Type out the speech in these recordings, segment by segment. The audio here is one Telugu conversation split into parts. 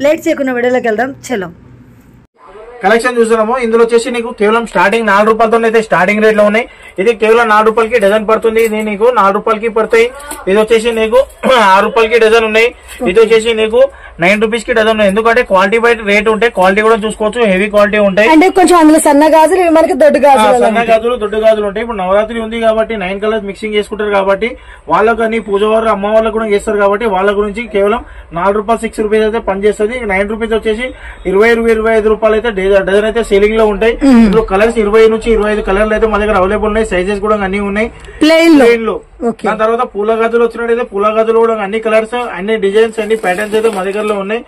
లేట్ చేయకుండా వీడియోలోకి వెళ్దాం. చలో కలెక్షన్ చూస్తున్నాము. ఇందులో వచ్చేసి నీకు కేవలం స్టార్టింగ్ 4 రూపాయలతో అయితే స్టార్టింగ్ రేట్ లో ఉన్నాయి. ఇది కేవలం 4 రూపాయలకి డజన్ పడుతుంది. ఇది నీకు 4 రూపాయలకి పడతాయి. ఇది వచ్చేసి నీకు 6 రూపాయలకి డజన్ ఉన్నాయి. ఇది వచ్చేసి నీకు 9 రూపీస్ కి డజన్ ఉన్నాయి. ఎందుకంటే క్వాలిటీ బయట రేట్ ఉంటాయి, క్వాలిటీ కూడా చూసుకోవచ్చు, హెవీ క్వాలిటీ ఉంటాయి. అంటే కొంచెం అందులో సన్న గాజులు, మనకి దొడ్డు గాజులు, సన్న గాజులు దొడ్డు గాజులు ఉంటాయి. ఇప్పుడు నవరాత్రి ఉంది కాబట్టి 9 కలర్స్ మిక్సింగ్ చేసుకుంటారు కాబట్టి వాళ్ళకు అన్ని పూజవారు అమ్మ వాళ్ళకు కూడా చేస్తారు కాబట్టి వాళ్ళ గురించి కేవలం 4 రూపాయలు 6 రూపీస్ అయితే పనిచేస్తుంది. 9 రూపీస్ వచ్చేసి 20-25 రూపాయలు అయితే డజన్ అయితే సేలింగ్ లో ఉంటాయి. ఇప్పుడు కలర్స్ 20 నుంచి 25 కలర్లు అయితే మా దగ్గర అవైలబుల్ ఉన్నాయి. సైజెస్ కూడా అన్ని ఉన్నాయి ప్లెయిన్ లో. దాని తర్వాత పూల గాజులు వచ్చినట్టయితే పూల గాజులు కూడా అన్ని కలర్స్, అన్ని డిజైన్స్, అన్ని ప్యాటర్న్స్ అయితే మా దగ్గరలో ఉన్నాయి.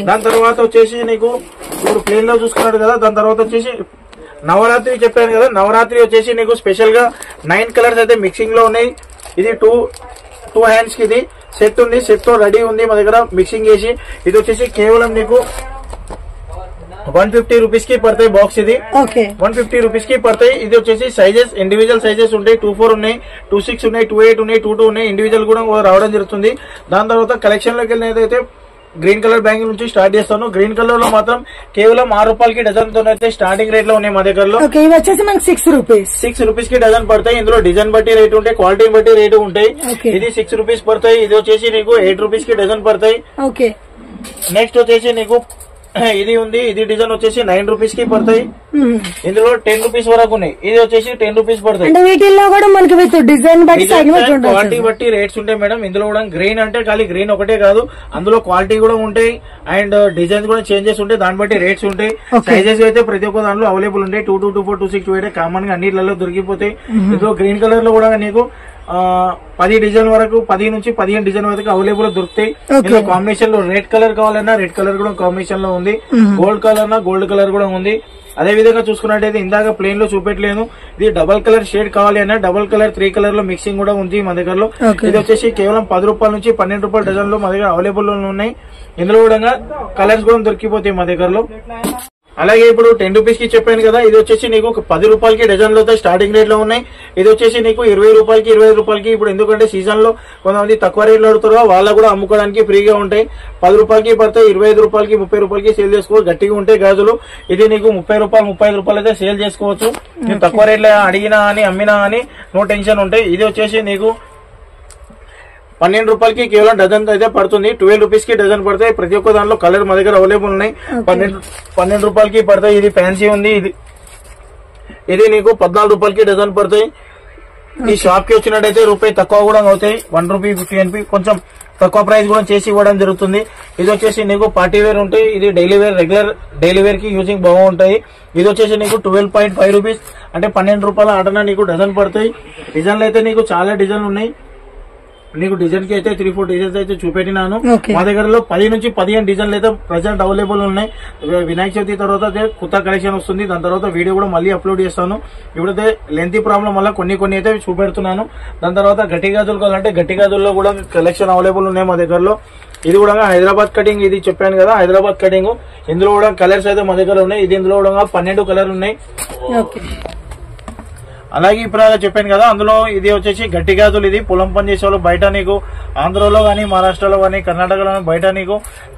దాని తర్వాత వచ్చేసి నీకు ఇప్పుడు ప్లెయిన్ లో చూసుకున్నాడు కదా. దాని తర్వాత వచ్చేసి నవరాత్రి చెప్పాను కదా, నవరాత్రి వచ్చేసి నీకు స్పెషల్ గా 9 కలర్స్ అయితే మిక్సింగ్ లో ఉన్నాయి. ఇది టూ హ్యాండ్స్ కి ఇది సెట్ ఉంది, సెట్ తో రెడీ ఉంది మా దగ్గర మిక్సింగ్ చేసి. ఇది వచ్చేసి కేవలం నీకు 150 రూపీస్ కి పడతాయి బాక్స్. ఇది 150 రూపీస్ కి పడతాయి. ఇది వచ్చేసి సైజెస్ ఇండివిజువల్ సైజెస్ ఉంటాయి. 24 ఉన్నాయి, 26 ఉన్నాయి, 28 ఉన్నాయి, 22 ఉన్నాయి. ఇండివిజువల్ కూడా రావడం జరుగుతుంది. దాని తర్వాత కలెక్షన్ లోకి వెళ్ళినదైతే గ్రీన్ కలర్ బ్యాంగిల్ నుంచి స్టార్ట్ చేస్తాను. గ్రీన్ కలర్ లో మాత్రం కేవలం 6 రూపాయలకి డజన్ తో అయితే స్టార్టింగ్ రేట్ లో ఉన్నాయి మా దగ్గరలో. వచ్చేసి మనకి 6 రూపీస్ కి డజన్ పడతాయి. ఇందులో డిజైన్ బట్టి రేట్ ఉంటాయి, క్వాలిటీ బట్టి రేటు ఉంటాయి. ఇది 6 రూపీస్ పడతాయి. ఇది వచ్చేసి నీకు 8 రూపీస్ కి డజన్ పడతాయి. నెక్స్ట్ వచ్చేసి నీకు ఇది ఉంది. ఇది డిజైన్ వచ్చేసి 9 రూపీస్ కి పడతాయి. ఇందులో 10 రూపీస్ వరకు ఉన్నాయి. ఇది వచ్చేసి 10 రూపీస్ పడతాయి. వీటిల్లో కూడా మనకి డిజైన్ క్వాలిటీ బట్టి రేట్స్ ఉంటాయి మేడం. ఇందులో కూడా గ్రీన్ అంటే ఖాళీ గ్రీన్ ఒకటే కాదు, అందులో క్వాలిటీ కూడా ఉంటాయి అండ్ డిజైన్స్ కూడా చేంజెస్ ఉంటాయి. దాన్ని బట్టి రేట్స్ ఉంటాయి. సైజెస్ అయితే ప్రతి ఒక్క దాంట్లో అవైలబుల్ ఉంటాయి. 22, 24, 26, 28 కామన్ గా అన్నిట్లలో దొరికిపోతాయి. ఇందులో గ్రీన్ కలర్ లో కూడా నీకు 10 డిజైన్ వరకు, 10 నుంచి 15 డిజైన్ వరకు అవైలబుల్ దొరుకుతాయి. ఇందులో కాంబినేషన్ లో రెడ్ కలర్ కావాలన్నా రెడ్ కలర్ కూడా కాంబినేషన్ లో ఉంది, గోల్డ్ కలర్ అన్నా గోల్డ్ కలర్ కూడా ఉంది. అదే విధంగా చూసుకున్నట్టయితే ఇందాక ప్లేన్ లో చూపెట్టలేను, ఇది డబల్ కలర్ షేడ్ కావాలి అన్నా డబల్ కలర్ 3 కలర్ లో మిక్సింగ్ కూడా ఉంది మా దగ్గరలో. ఇది వచ్చేసి కేవలం 10 రూపాయల నుంచి 12 రూపాయల డజన్ లో మా దగ్గర అవైలబుల్ ఉన్నాయి. ఇందులో కూడా కలర్స్ కూడా దొరికిపోతాయి మా దగ్గరలో. అలాగే ఇప్పుడు 10 రూపీస్ కి చెప్పాను కదా, ఇది వచ్చేసి నీకు 10 రూపాయలకి డజన్ లో స్టార్టింగ్ రేట్ లో ఉన్నాయి. ఇది వచ్చేసి నీకు 20 రూపాయలకి 25 రూపాయలకి ఇప్పుడు ఎందుకంటే సీజన్ లో కొంతమంది తక్కువ రేట్లు అడుగుతారో వాళ్ళకు కూడా అమ్ముకోవడానికి ఫ్రీగా ఉంటాయి. 10 రూపాయలకి పడతాయి, 25 రూపాయలకి 30 రూపాయలకి సేల్ చేసుకోవచ్చు. గట్టిగా ఉంటాయి గాజులు. ఇది నీకు 30 రూపాయలు 35 రూపాయలు అయితే సేల్ చేసుకోవచ్చు. నేను తక్కువ రేట్లో అడిగినా అని అమ్మినా అని నో టెన్షన్ ఉంటాయి. ఇది వచ్చేసి నీకు 12 రూపాయలకి కేవలం డజన్ అయితే పడుతుంది. 12 రూపీస్ కి డజన్ పడతాయి. ప్రతి ఒక్క దాంట్లో కలర్ మా దగ్గర అవైలబుల్ ఉన్నాయి. 12 రూపాయలకి పడతాయి. ఇది ఫ్యాన్సీ ఉంది. ఇది నీకు 14 రూపాయలకి డజన్ పడతాయి. ఈ షాప్ కి వచ్చినట్టయితే రూపాయి తక్కువ కూడా అవుతాయి. 1 రూపీ 50 NP కొంచెం తక్కువ ప్రైస్ కూడా చేసి ఇవ్వడం జరుగుతుంది. ఇది వచ్చేసి నీకు పార్టీ వేర్ ఉంటాయి. ఇది daily wear, regular daily wear కి యూజింగ్ బాగుంటాయి. ఇది వచ్చేసి నీకు 12.5 రూపీస్ అంటే 12 రూపాయల ఆటన నీకు డజన్ పడతాయి. డిజైన్లు అయితే నీకు చాలా డిజైన్లు ఉన్నాయి. నీకు డిజైన్ కి అయితే 3-4 డిజైన్స్ అయితే చూపెట్టినాను. మా దగ్గరలో 10 నుంచి 15 డిజైన్లు అయితే ప్రజెంట్ అవైలబుల్ ఉన్నాయి. వినాయక చవితి తర్వాత కొత్త కలెక్షన్ వస్తుంది. దాని తర్వాత వీడియో కూడా మళ్ళీ అప్లోడ్ చేస్తాను. ఇప్పుడైతే లెంతీ ప్రాబ్లం వల్ల కొన్ని అయితే చూపెడుతున్నాను. దాని తర్వాత గట్టి గాజులు కావాలంటే గట్టి గాజుల్లో కూడా కలెక్షన్ అవైలబుల్ ఉన్నాయి మా దగ్గరలో. ఇది కూడా హైదరాబాద్ కటింగ్, ఇది చెప్పాను కదా హైదరాబాద్ కటింగ్. ఇందులో కూడా కలర్స్ అయితే మా దగ్గర ఉన్నాయి. ఇది ఇందులో కూడా 12 కలర్లు ఉన్నాయి. అలాగే ఇప్పుడు చెప్పాను కదా, అందులో ఇది వచ్చేసి గట్టి గాజులు. ఇది పొలం పని చేసే వాళ్ళు బయట నీకు ఆంధ్రలో గానీ, మహారాష్ట్రలో గానీ, కర్ణాటకలో గానీ బయట నీకు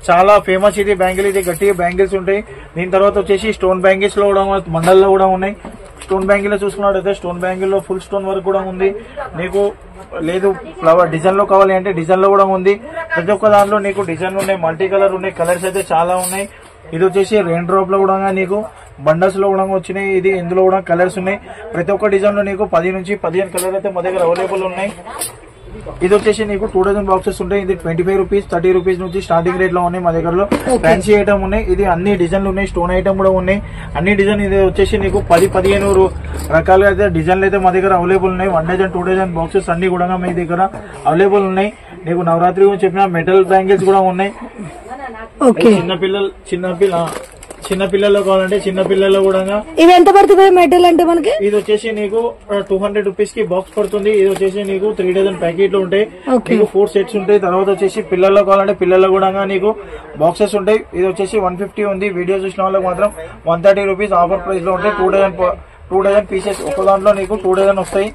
చాలా ఫేమస్ ఇది బ్యాంగిల్. ఇది గట్టి బ్యాంగిల్స్ ఉంటాయి. దీని తర్వాత వచ్చేసి స్టోన్ బ్యాంగిల్స్ లో కూడా మండల్లో కూడా ఉన్నాయి. స్టోన్ బ్యాంగిల్ లో చూసుకున్నట్టయితే స్టోన్ బ్యాంగిల్ లో ఫుల్ స్టోన్ వర్క్ కూడా ఉంది. నీకు లేదు ఫ్లవర్ డిజైన్ లో కావాలి అంటే డిజైన్ లో కూడా ఉంది. ప్రతి ఒక్క దాంట్లో నీకు డిజైన్ ఉన్నాయి, మల్టీ కలర్ ఉన్నాయి, కలర్స్ అయితే చాలా ఉన్నాయి. ఇది వచ్చేసి రెయిన్ డ్రాప్ లో కూడా నీకు బండల్స్ లో కూడా వచ్చినాయి. ఇది ఇందులో కూడా కలర్స్ ఉన్నాయి. ప్రతి ఒక్క డిజైన్ లో నీకు 10 నుంచి 15 కలర్ అయితే మా దగ్గర అవైలబుల్ ఉన్నాయి. ఇది వచ్చేసి నీకు 2 డజన్ బాక్సెస్ ఉంటాయి. ఇది 25 రూపీస్ 30 రూపీస్ నుంచి స్టార్టింగ్ రేట్ లో ఉన్నాయి మా దగ్గరలో. ఫ్యాన్సీ ఐటమ్ ఉన్నాయి. ఇది అన్ని డిజైన్లు ఉన్నాయి. స్టోన్ ఐటమ్ కూడా ఉన్నాయి. అన్ని డిజైన్ ఇది వచ్చేసి నీకు 10-15 రకాలుగా అయితే డిజైన్లు అయితే మా దగ్గర అవైలబుల్ ఉన్నాయి. 1 డజన్ 2 డజన్ బాక్సెస్ అన్ని కూడా మీ దగ్గర అవైలబుల్ ఉన్నాయి. నీకు నవరాత్రి గురించి చెప్పిన మెటల్ బ్యాంగిల్స్ కూడా ఉన్నాయి. చిన్నపిల్లల్లో కావాలంటే చిన్నపిల్లల్లో కూడా ఇవి ఎంత పడుతుంది మెటల్ అంటే మనకి? ఇది వచ్చేసి నీకు 200 రూపీస్ కి బాక్స్ పడుతుంది. ఇది వచ్చేసి నీకు 3 డజన్ ప్యాకెట్లు ఉంటాయి. నీకు 4 సెట్స్ ఉంటాయి. తర్వాత వచ్చేసి పిల్లల్లో కావాలంటే పిల్లల్లో కూడా నీకు బాక్సెస్ ఉంటాయి. ఇది వచ్చేసి 150 ఉంది. వీడియో చూసిన వాళ్ళకి మాత్రం 130 రూపీస్ ఆఫర్ ప్రైస్ లో ఉంటాయి. 2 డజన్ పీసెస్ ఒక దాంట్లో నీకు 2 డజన్ వస్తాయి.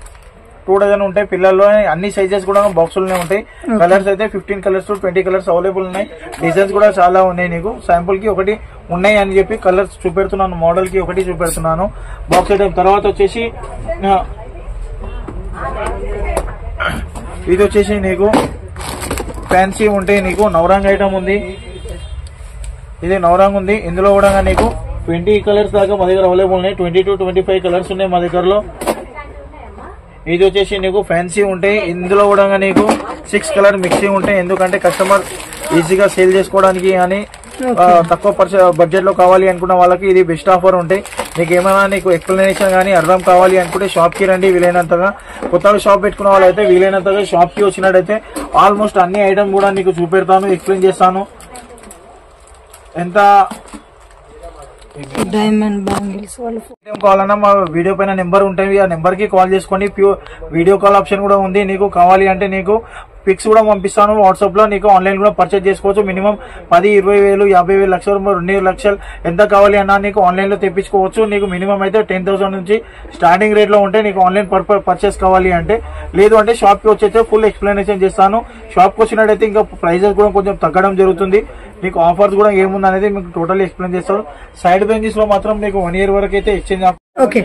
2 డజన్ ఉంటాయి పిల్లల్లో. అన్ని సైజెస్ కూడా బాక్సులనే ఉంటాయి. కలర్స్ అయితే 15 కలర్స్ 20 కలర్స్ అవైలబుల్ ఉన్నాయి. డిజైన్స్ కూడా చాలా ఉన్నాయి. నీకు శాంపుల్ కి ఒకటి ఉన్నాయి అని చెప్పి కలర్స్ చూపెడుతున్నాను. మోడల్ కి ఒకటి చూపెడుతున్నాను. బాక్స్ ఐటమ్ తర్వాత వచ్చేసి ఇది వచ్చేసి నీకు ఫ్యాన్సీ ఉంటాయి. నీకు నవరంగ్ ఐటమ్ ఉంది. ఇది నవరంగ్ ఉంది. ఇందులో కూడా నీకు 20 కలర్స్ దాకా మా దగ్గర అవైలబుల్ ఉన్నాయి. 20 to 25 కలర్స్ ఉన్నాయి మా దగ్గరలో. ఇది వచ్చేసి నీకు ఫ్యాన్సీ ఉంటాయి. ఇందులో కూడా నీకు 6 కలర్ మిక్సింగ్ ఉంటాయి. ఎందుకంటే కస్టమర్ ఈజీగా సేల్ చేసుకోవడానికి అని తక్కువ బడ్జెట్ లో కావాలి అనుకున్న వాళ్ళకి ఇది బెస్ట్ ఆఫర్ ఉంటాయి. మీకు ఏమైనా నీకు ఎక్స్ప్లెనేషన్ కానీ అర్థం కావాలి అనుకుంటే షాప్ కి రండి. వీలైనంతగా కొత్తగా షాప్ పెట్టుకున్న వాళ్ళైతే వీలైనంతగా షాప్ కి వచ్చినట్టయితే ఆల్మోస్ట్ అన్ని ఐటమ్ కూడా నీకు చూపెడతాను, ఎక్స్ప్లెయిన్ చేస్తాను. ఎంత డైమండ్ బ్యాంగిల్స్ వాళ్ళు కావాలన్నా మా వీడియో పైన నెంబర్ ఉంటాయి. ఆ నెంబర్ కి కాల్ చేసుకోండి. వీడియో కాల్ ఆప్షన్ కూడా ఉంది. నీకు కావాలి అంటే నీకు పిక్స్ కూడా పంపిస్తాను వాట్సాప్ లో. నీకు ఆన్లైన్ కూడా పర్చేజ్ చేసుకోవచ్చు. మినిమం 10, 20 వేలు, 50 వేలు, 2 లక్షలు ఎంత కావాలి అన్నా నీకు ఆన్లైన్ లో తెప్పించుకోవచ్చు. నీకు మినిమం అయితే 10,000 నుంచి స్టార్టింగ్ రేట్ లో ఉంటే నీకు ఆన్లైన్ పర్చేస్ కావాలి అంటే. లేదు అంటే షాప్ కి వచ్చేస్తే ఫుల్ ఎక్స్ప్లెనేషన్ చేస్తాను. షాప్ కి వచ్చినట్టయితే ఇంకా ప్రైజెస్ కూడా కొంచెం తగ్గడం జరుగుతుంది. మీకు ఆఫర్స్ కూడా ఏముంది అనేది మీకు టోటల్ ఎక్స్ప్లెయిన్ చేస్తారు. సైడ్ బెంచెస్ లో మాత్రం మీకు 1 year వరకు అయితే ఎక్స్చేంజ్. ఓకే,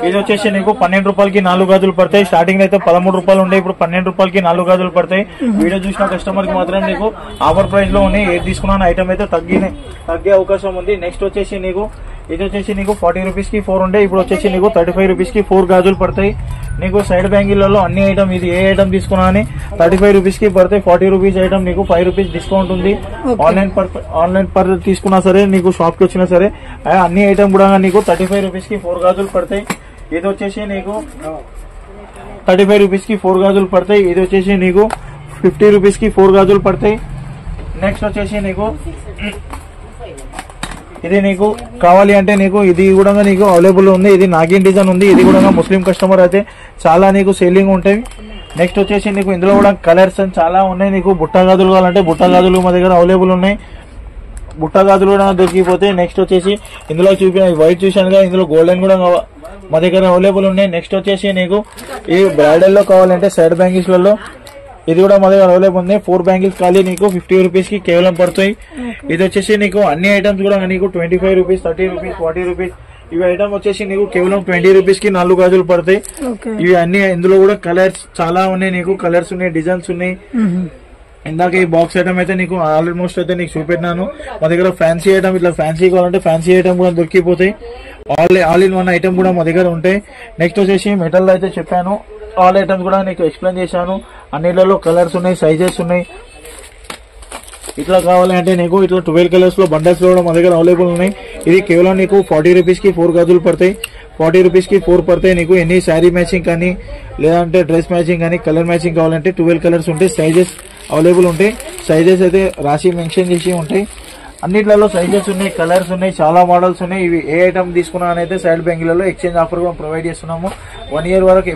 ఇది వచ్చేసి నీకు 12 రూపాయలకి 4 గాజులు పడతాయి. స్టార్టింగ్ అయితే 13 రూపాయలు ఉండే, ఇప్పుడు 12 రూపాయలకి 4 గాజులు పడతాయి. వీడియో చూసిన కస్టమర్ కి మాత్రం నీకు ఆఫర్ ప్రైస్ లో ఉన్నాయి. ఏది తీసుకున్నా ఐటమ్ అయితే తగ్గే అవకాశం ఉంది. నెక్స్ట్ వచ్చేసి నీకు ఇది వచ్చేసి నీకు 40 రూపీస్ కి 4 ఉండే, ఇప్పుడు వచ్చేసి నీకు 35 రూపీస్ కి 4 గాజులు పడతాయి. నీకు సైడ్ బ్యాంగిళ్లలో అన్ని ఐటమ్ ఇది ఏ ఐటమ్ తీసుకున్నా అని 35 రూపీస్ కి పడతాయి. 40 రూపీస్ ఐటమ్ నీకు 5 రూపీస్ డిస్కౌంట్ ఉంది. ఆన్లైన్ పర్ తీసుకున్నా సరే నీకు షాప్ కి వచ్చినా సరే అన్ని ఐటమ్ కూడా నీకు 35 రూపీస్ కి 4 గాజులు పడతాయి. ఇది వచ్చేసి నీకు 35 రూపీస్ కి 4 గాజులు పడతాయి. ఇది వచ్చేసి నీకు 50 రూపీస్ కి 4 గాజులు పడతాయి. నెక్స్ట్ వచ్చేసి నీకు ఇది నీకు కావాలి అంటే నీకు ఇది కూడా నీకు అవైలబుల్ ఉంది. ఇది నాగిన్ డిజైన్ ఉంది. ఇది కూడా ముస్లిం కస్టమర్ అయితే చాలా నీకు సేలింగ్ ఉంటాయి. నెక్స్ట్ వచ్చేసి నీకు ఇందులో కూడా కలర్స్ చాలా ఉన్నాయి. నీకు బుట్ట గాజులు కావాలంటే బుట్ట గాజులు మా దగ్గర అవైలబుల్ ఉన్నాయి. బుట్ట గాజులు కూడా దొరికిపోతే. నెక్స్ట్ వచ్చేసి ఇందులో చూపిన వైట్ చూసానుగా, ఇందులో గోల్డెన్ కూడా మా దగ్గర అవైలబుల్ ఉన్నాయి. నెక్స్ట్ వచ్చేసి నీకు ఈ బ్రైడల్ లో కావాలంటే సైడ్ బ్యాంగిల్స్ లలో ఇది కూడా మా దగ్గర అవైలబుల్ ఉంది. 4 బ్యాంగిల్స్ ఖాళీ నీకు 50 రూపీస్ కి కేవలం పడతాయి. ఇది వచ్చేసి నీకు అన్ని ఐటమ్స్ కూడా నీకు 25 రూపీస్, 30 రూపీస్, 40 రూపీస్. ఇవి ఐటమ్ వచ్చేసి నీకు కేవలం 20 రూపీస్ కి 4 గాజులు పడతాయి. ఇవి అన్ని ఇందులో కూడా కలర్స్ చాలా ఉన్నాయి. నీకు కలర్స్ ఉన్నాయి, డిజైన్స్ ఉన్నాయి. ఇందాక ఈ బాక్స్ ఐటమ్ అయితే నీకు ఆల్మోస్ట్ అయితే నీకు చూపెట్టినాను. మా దగ్గర ఫ్యాన్సీ ఐటమ్ ఇట్లా ఫ్యాన్సీ కావాలంటే ఫ్యాన్సీ ఐటమ్ కూడా దొరికిపోతాయి. ఆల్ ఇన్ వన్ ఐటమ్ కూడా మా దగ్గర ఉంటాయి. నెక్స్ట్ వచ్చేసి మెటల్ అయితే చెప్పాను. ఆల్ ఐటమ్స్ కూడా నీకు ఎక్స్ప్లెయిన్ చేశాను. అన్నిట్లలో కలర్స్ ఉన్నాయి, సైజెస్ ఉన్నాయి. ఇట్లా కావాలంటే నీకు ఇట్లా 12 కలర్స్ లో బండల్స్ కూడా మా దగ్గర అవైలబుల్ ఉన్నాయి. ఇది కేవలం నీకు 40 రూపీస్ కి 4 గాజులు పడతాయి. 40 రూపీస్ కి 4 పడతాయి. నీకు ఎన్ని శారీ మ్యాచింగ్ కానీ లేదంటే డ్రెస్ మ్యాచింగ్ కానీ కలర్ మ్యాచింగ్ కావాలంటే 12 కలర్స్ ఉంటాయి. సైజెస్ అవైలబుల్ ఉంటాయి. సైజెస్ అయితే రాసి మెన్షన్ చేసి ఉంటాయి. అన్నిట్లలో సైజెస్ ఉన్నాయి, కలర్స్ ఉన్నాయి, చాలా మోడల్స్ ఉన్నాయి. ఇవి ఏ ఐటమ్ తీసుకున్నా అయితే సైడ్ బ్యాంగిళ్లలో ఎక్స్చేంజ్ ఆఫర్ కూడా ప్రొవైడ్ చేస్తున్నాము. 1 year వరకు